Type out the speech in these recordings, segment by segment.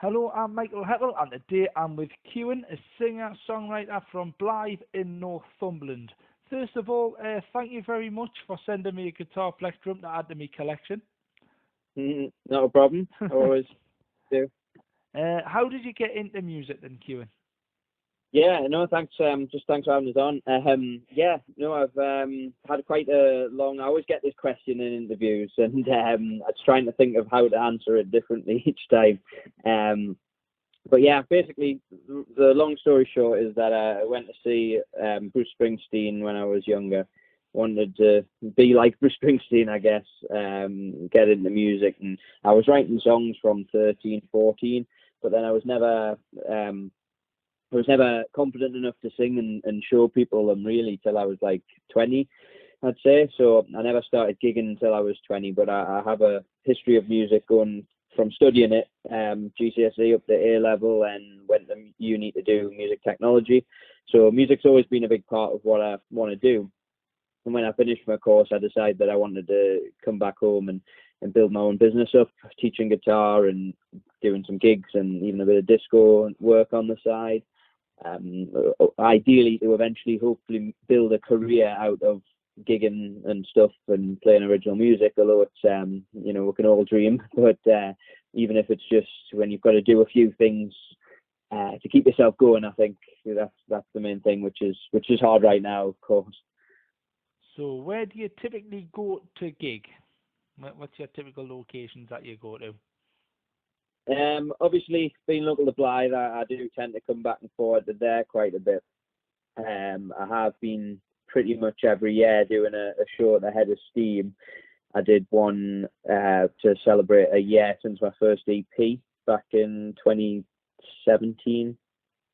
Hello, I'm Michael Heppel, and today I'm with Kewen, a singer-songwriter from Blyth in Northumberland. First of all, thank you very much for sending me a guitar plectrum to add to my collection. Not a problem. I always do. How did you get into music then, Kewen? Yeah, no, thanks. Just thanks for having us on. Yeah, no, I've had quite a long. I always get this question in interviews, and I was trying to think of how to answer it differently each time. But yeah, basically, the long story short is that I went to see Bruce Springsteen when I was younger. Wanted to be like Bruce Springsteen, I guess. Get into music, and I was writing songs from 13, 14, but then I was never confident enough to sing and show people them really till I was like 20, I'd say. So I never started gigging until I was 20, but I have a history of music going from studying it, GCSE up to A level, and went to uni to do music technology. So music's always been a big part of what I want to do. And when I finished my course, I decided that I wanted to come back home and build my own business up, teaching guitar and doing some gigs and even a bit of disco work on the side. Ideally to eventually hopefully build a career out of gigging and stuff and playing original music, although it's we can all dream, but even if it's just when you've got to do a few things to keep yourself going, I think that's the main thing, which is hard right now, of course. So where do you typically go to gig? What's your typical locations that you go to? Obviously, being local to Blyth, I do tend to come back and forward to there quite a bit. I have been pretty much every year doing a show at the Head of Steam. I did one to celebrate a year since my first EP back in 2017.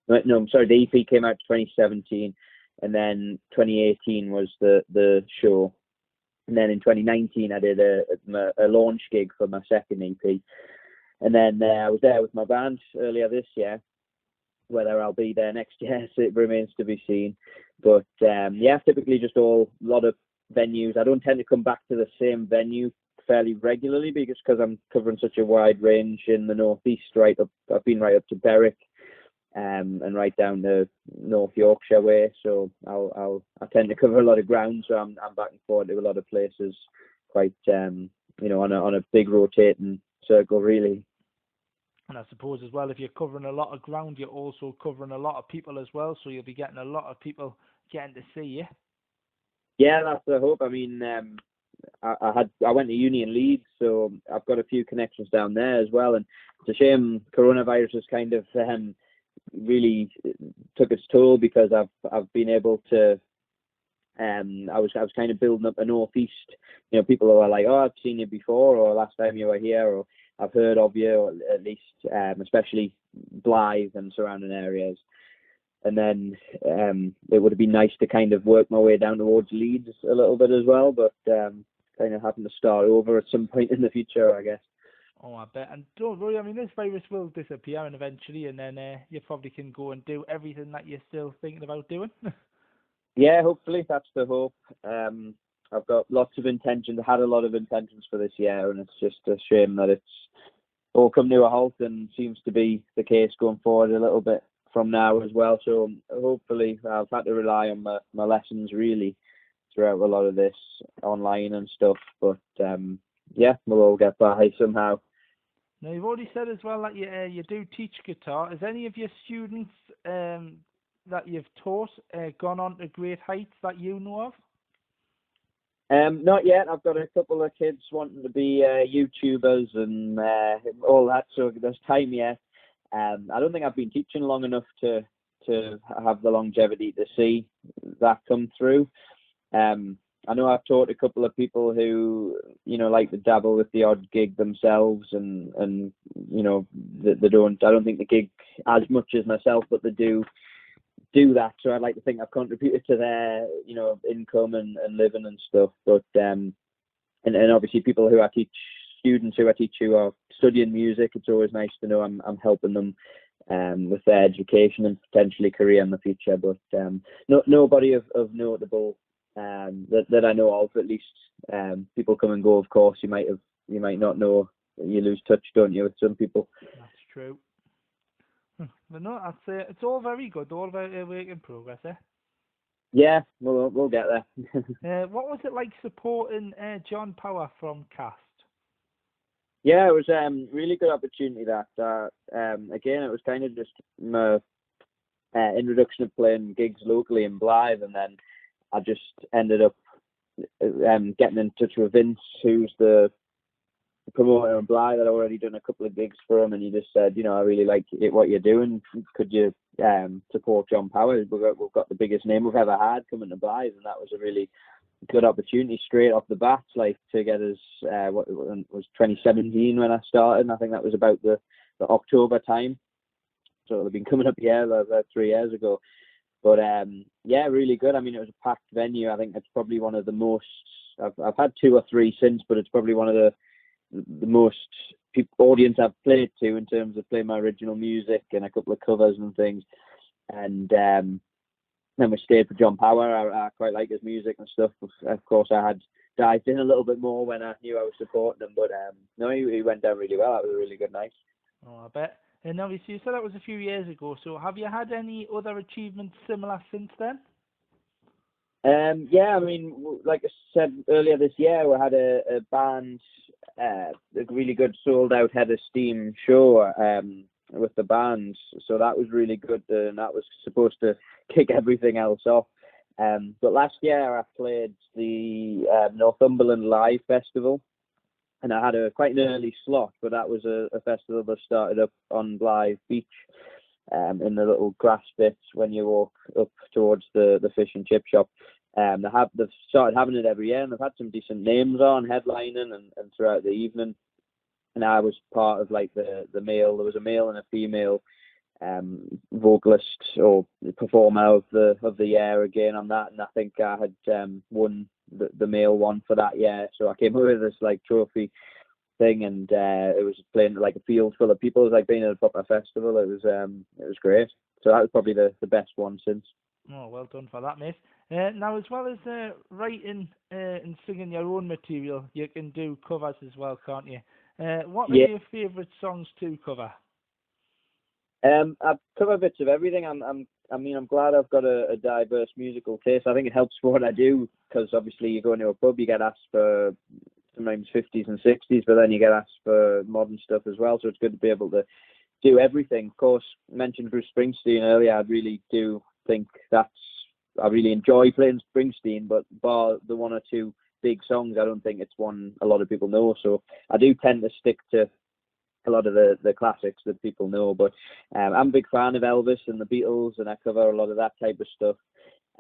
No, I'm sorry, the EP came out 2017, and then 2018 was the show. And then in 2019, I did a launch gig for my second EP. And then I was there with my band earlier this year. Whether I'll be there next year, so it remains to be seen. But yeah, typically just a lot of venues. I don't tend to come back to the same venue fairly regularly because I'm covering such a wide range in the northeast. Right up, I've been right up to Berwick, and right down to North Yorkshire way. So I tend to cover a lot of ground. So I'm back and forth to a lot of places, quite on a big rotating circle really. And I suppose as well, if you're covering a lot of ground, you're also covering a lot of people as well, so you'll be getting a lot of people getting to see you. Yeah, that's the hope. I mean, I went to uni in Leeds, so I've got a few connections down there as well. And it's a shame coronavirus has kind of really took its toll, because I've been able to. I was kind of building up a northeast. People who are like, oh, I've seen you before, or last time you were here, or I've heard of you, or at least especially Blyth and surrounding areas. And then it would have been nice to kind of work my way down towards Leeds a little bit as well, but kind of having to start over at some point in the future, I guess. Oh, I bet. And don't worry, I mean, this virus will disappear and eventually, and then you probably can go and do everything that you're still thinking about doing. Yeah, hopefully that's the hope. I've got lots of intentions. I had a lot of intentions for this year, and it's just a shame that it's all come to a halt, and seems to be the case going forward a little bit from now as well. So hopefully I've had to rely on my lessons really throughout a lot of this online and stuff. But yeah, we'll all get by somehow. Now, you've already said as well that you do teach guitar. Has any of your students that you've taught gone on to great heights that you know of? Not yet. I've got a couple of kids wanting to be YouTubers and all that, so there's time yet. I don't think I've been teaching long enough to have the longevity to see that come through. I know I've taught a couple of people who like to dabble with the odd gig themselves, and they don't. I don't think they gig as much as myself, but they do that. So I'd like to think I've contributed to their income and living and stuff. But and obviously people who I teach, students who I teach who are studying music, it's always nice to know I'm helping them with their education and potentially career in the future. But nobody of notable that I know of, at least. People come and go, of course. You might not know. You lose touch, don't you, with some people? That's true. But no, I'd say it's all very good, all very work in progress, eh? Yeah, we'll get there. What was it like supporting John Power from Cast? Yeah, it was really good opportunity that. Again, it was kind of just my introduction of playing gigs locally in Blyth, and then I just ended up getting in touch with Vince, who's the promoter in Blyth. I'd already done a couple of gigs for him, and he just said, I really like what you're doing. Could you support John Power? We've got the biggest name we've ever had coming to Blyth, and that was a really good opportunity straight off the bat, like to get us. What it was 2017 when I started, and I think that was about the October time. So it'll have been coming up, about 3 years ago. But yeah, really good. I mean, it was a packed venue. I think it's probably one of the most. I've had 2 or 3 since, but it's probably one of the most audience I've played to in terms of playing my original music and a couple of covers and things. And then we stayed for John Power. I quite like his music and stuff. Of course, I had dived in a little bit more when I knew I was supporting him. But no, he went down really well. That was a really good night. Oh, I bet. And obviously, you said that was a few years ago. So, have you had any other achievements similar since then? Yeah, I mean, like I said earlier this year, we had a band, a really good sold-out Head of Steam show with the band. So that was really good, and that was supposed to kick everything else off. But last year I played the Northumberland Live Festival, and I had quite an early slot, but that was a festival that started up on Blythe Beach, in the little grass bits when you walk up towards the fish and chip shop. They've started having it every year, and they've had some decent names on headlining and throughout the evening. And I was part of like the male. There was a male and a female vocalist or performer of the year again on that, and I think I had won the male one for that year. So I came away with this like trophy thing, and it was playing like a field full of people. It was like being at a proper festival. It was great. So that was probably the best one since. Oh, well done for that, mate. Now, as well as writing and singing your own material, you can do covers as well, can't you? What are your favourite songs to cover? I've covered bits of everything. I'm glad I've got a diverse musical taste. I think it helps for what I do, because obviously you go into a pub, you get asked for sometimes 50s and 60s, but then you get asked for modern stuff as well. So it's good to be able to do everything. Of course, I mentioned Bruce Springsteen earlier. I really do think I really enjoy playing Springsteen, but bar the 1 or 2 big songs, I don't think it's one a lot of people know. So I do tend to stick to a lot of the classics that people know. But I'm a big fan of Elvis and the Beatles, and I cover a lot of that type of stuff.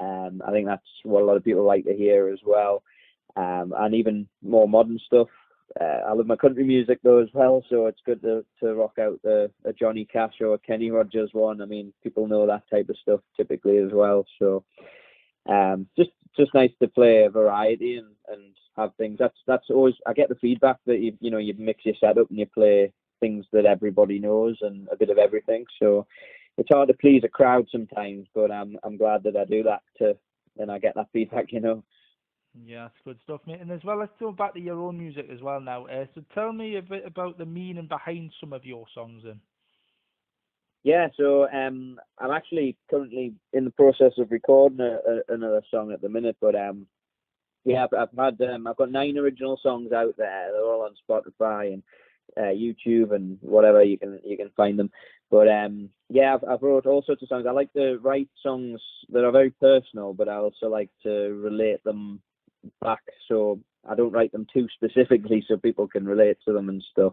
I think that's what a lot of people like to hear as well. And even more modern stuff. I love my country music though as well, so it's good to rock out a Johnny Cash or a Kenny Rogers one. I mean, people know that type of stuff typically as well. So just nice to play a variety and have things. That's always, I get the feedback that you mix your setup and you play things that everybody knows and a bit of everything. So it's hard to please a crowd sometimes, but I'm glad that I do that and I get that feedback. Yeah, that's good stuff, mate. And as well, let's go back to your own music as well now. So tell me a bit about the meaning behind some of your songs then. Yeah, so I'm actually currently in the process of recording another song at the minute, but yeah, I've got 9 original songs out there. They're all on Spotify and YouTube and whatever you can find them. But yeah, I've wrote all sorts of songs. I like to write songs that are very personal, but I also like to relate them back, so I don't write them too specifically so people can relate to them and stuff.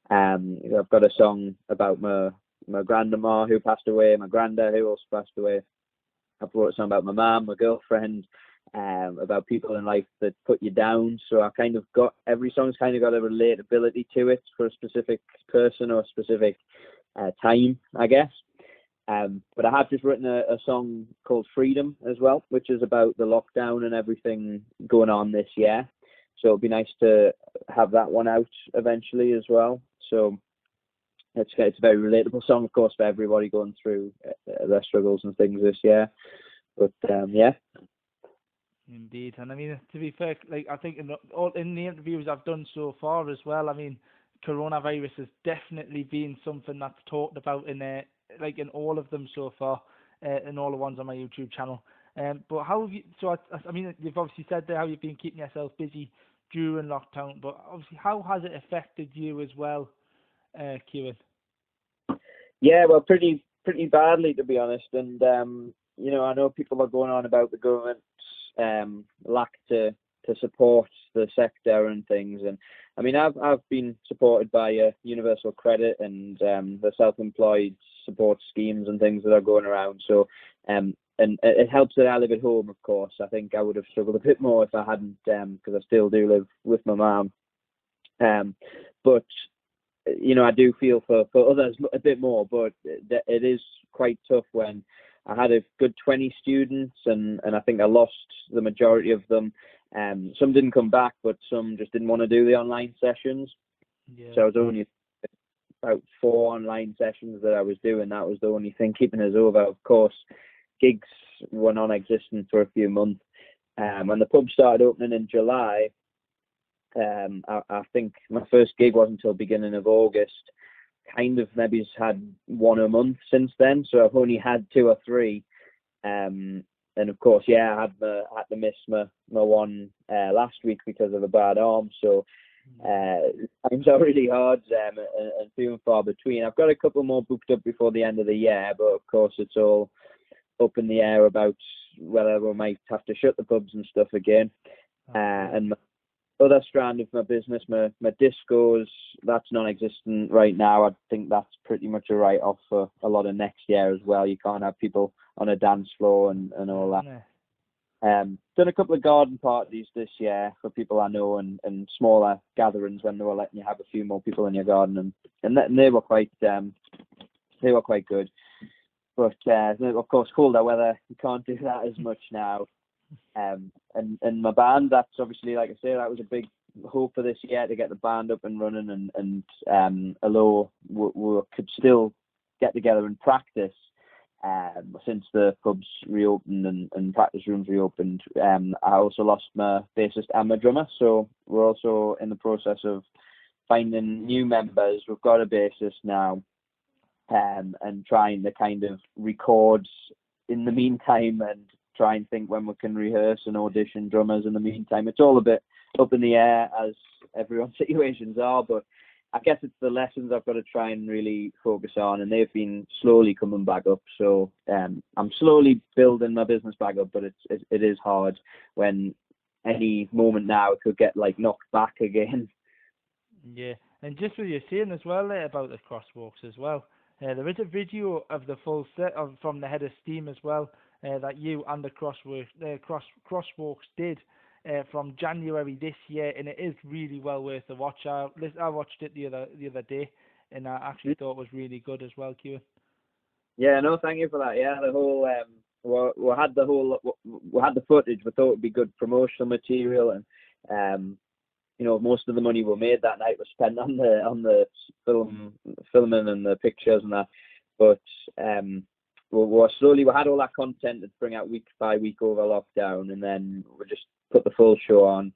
I've got a song about my grandma who passed away, my granddad who also passed away. I've wrote a song about my mum, my girlfriend, about people in life that put you down. So I kind of got, every song's kind of got a relatability to it for a specific person or a specific time, I guess. But I have just written a song called Freedom as well, which is about the lockdown and everything going on this year. So it'll be nice to have that one out eventually as well. So it's a very relatable song, of course, for everybody going through their struggles and things this year. But yeah. Indeed, and I mean, to be fair, like I think in the interviews I've done so far as well, I mean, coronavirus has definitely been something that's talked about in like in all of them so far, in all the ones on my YouTube channel. But how have you? So I mean, you've obviously said there how you've been keeping yourself busy during lockdown, but obviously, how has it affected you as well, Kewen? Yeah, well, pretty badly, to be honest. And I know people are going on about the government's lack to support the sector and things. And I mean, I've been supported by universal credit and the self-employed support schemes and things that are going around. So and it helps that I live at home, of course. I think I would have struggled a bit more if I hadn't, because I still do live with my mum. But I do feel for others a bit more, but it is quite tough when I had a good 20 students and I think I lost the majority of them. Some didn't come back, but some just didn't want to do the online sessions. Yeah. So I was only about 4 online sessions that I was doing. That was the only thing keeping us over. Of course, gigs were non-existent for a few months. When the pub started opening in July, I think my first gig wasn't until beginning of August. Kind of maybe had 1 a month since then, so I've only had 2 or 3. And of course, I had to miss my one last week because of a bad arm. So times are really hard and few and far between. I've got a couple more booked up before the end of the year, but of course it's all up in the air about whether we might have to shut the pubs and stuff again. And my other strand of my business, my discos, that's non-existent right now. I think that's pretty much a write-off for a lot of next year as well. You can't have people on a dance floor and all that. Done a couple of garden parties this year for people I know and smaller gatherings when they were letting you have a few more people in your garden, and they were quite good. But of course, colder weather, you can't do that as much now. And my band, that's obviously, like I say, that was a big hope for this year to get the band up and running, and although we could still get together and practice since the pubs reopened and practice rooms reopened, I also lost my bassist and my drummer, so we're also in the process of finding new members. We've got a bassist now, and trying to kind of record in the meantime and try and think when we can rehearse and audition drummers in the meantime. It's all a bit up in the air, as everyone's situations are, but I guess it's the lessons I've got to try and really focus on, and they've been slowly coming back up. So I'm slowly building my business back up, but it is hard when any moment now it could get like knocked back again. Yeah, and just what you're saying as well about the crosswalks as well. There is a video of the full set from the Head of Steam as well that you and the crosswalks did from January this year, and it is really well worth a watch. I watched it the other day, and I actually thought it was really good as well, Kewen. Yeah, no, thank you for that. Yeah, the whole we had the footage. We thought it'd be good promotional material, and most of the money we made that night was spent on the filming and the pictures and that. But we had all that content to bring out week by week over lockdown, and then we just put the full show on.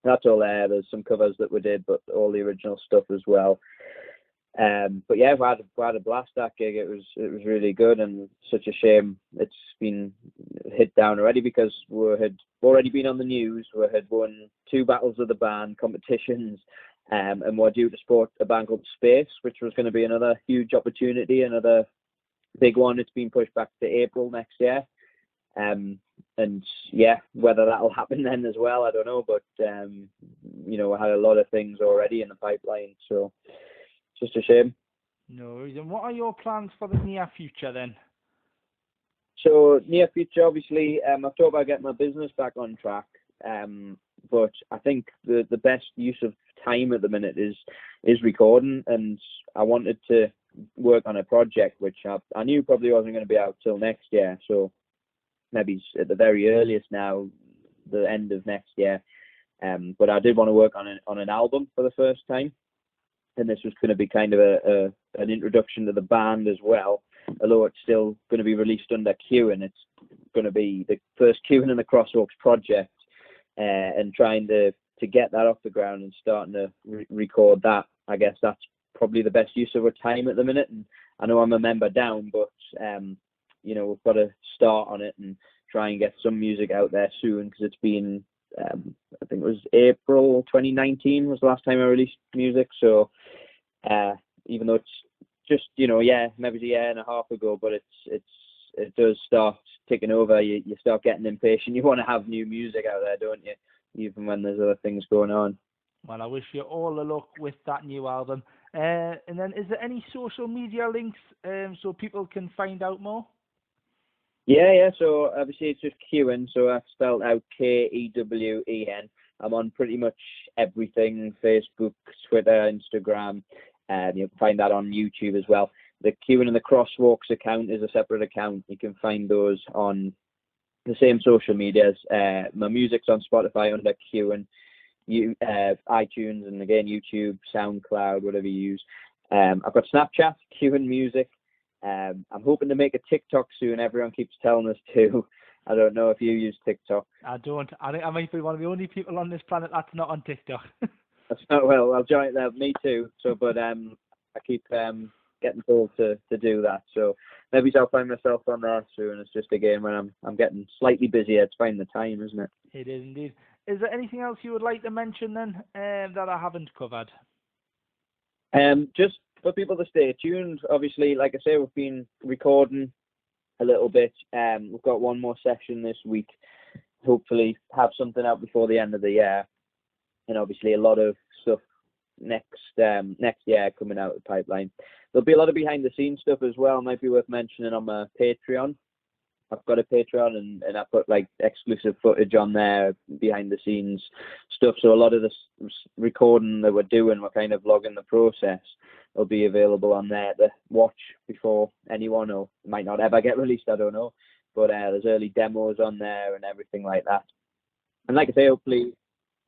That's all there. There's some covers that we did, but all the original stuff as well. But yeah, we had a blast that gig. It was really good, and such a shame it's been hit down already because we had already been on the news. We had won 2 battles of the band competitions, and we're due to support a band called Space, which was going to be another huge opportunity, another big one. It's been pushed back to April next year. And yeah, whether that'll happen then as well, I don't know. But we had a lot of things already in the pipeline, so it's just a shame. No worries. And what are your plans for the near future then? So near future, obviously, I've talked about getting my business back on track. But I think the best use of time at the minute is recording, and I wanted to work on a project which I knew probably wasn't going to be out till next year. So maybe at the very earliest now, the end of next year. But I did want to work on an album for the first time, and this was going to be kind of an introduction to the band as well. Although it's still going to be released under Kewen, it's going to be the first Kewen and the Crosswalks project, and trying to get that off the ground and starting to record that. I guess that's probably the best use of our time at the minute. And I know I'm a member down, but you know, we've got to start on it and try and get some music out there soon, because it's been I think it was April 2019 was the last time I released music. So even though it's just, you know, maybe a year and a half ago, but it does start ticking over. You start getting impatient. You want to have new music out there, don't you? Even when there's other things going on. Well, I wish you all the luck with that new album. And then, is there any social media links so people can find out more? Yeah. So obviously it's just Kewen, so that's spelled out Kewen. I'm on pretty much everything: Facebook, Twitter, Instagram. You can find that on YouTube as well. The Kewen and the Crosswalks account is a separate account. You can find those on the same social medias. My music's on Spotify under Kewen, iTunes, and again YouTube, SoundCloud, whatever you use. I've got Snapchat, Kewen Music. I'm hoping to make a TikTok soon. Everyone keeps telling us to. I don't know if you use TikTok. I don't. I think I might be one of the only people on this planet that's not on TikTok. That's not, well, I'll join that. Me too. So, but I keep getting told to do that. So maybe I'll find myself on there soon. It's just again when I'm getting slightly busier. It's finding the time, isn't it? It is indeed. Is there anything else you would like to mention then that I haven't covered? Just for people to stay tuned. Obviously, like I say, we've been recording a little bit. We've got one more session this week. Hopefully, have something out before the end of the year. And obviously, a lot of stuff next year coming out of the pipeline. There'll be a lot of behind the scenes stuff as well. Might be worth mentioning on my Patreon. I've got a Patreon and I put like exclusive footage on there, behind the scenes stuff. So a lot of this recording that we're doing, we're kind of vlogging the process. Will be available on there to watch before anyone, or it might not ever get released, I don't know. But there's early demos on there and everything like that. And like I say, hopefully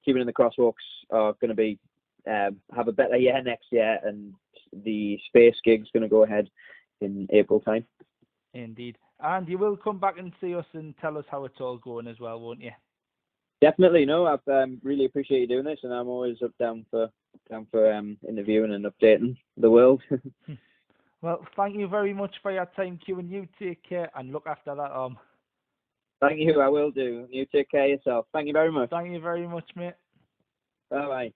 Kewen and the Crosswalks are going to be have a better year next year, and the space gig's going to go ahead in April time. Indeed. And you will come back and see us and tell us how it's all going as well, won't you? Definitely. No, I've really appreciate you doing this, and I'm always down for interviewing and updating the world. Well, thank you very much for your time, Kewen. You take care and look after that arm. Thank you. I will do. You take care of yourself. Thank you very much. Thank you very much, mate. Bye bye.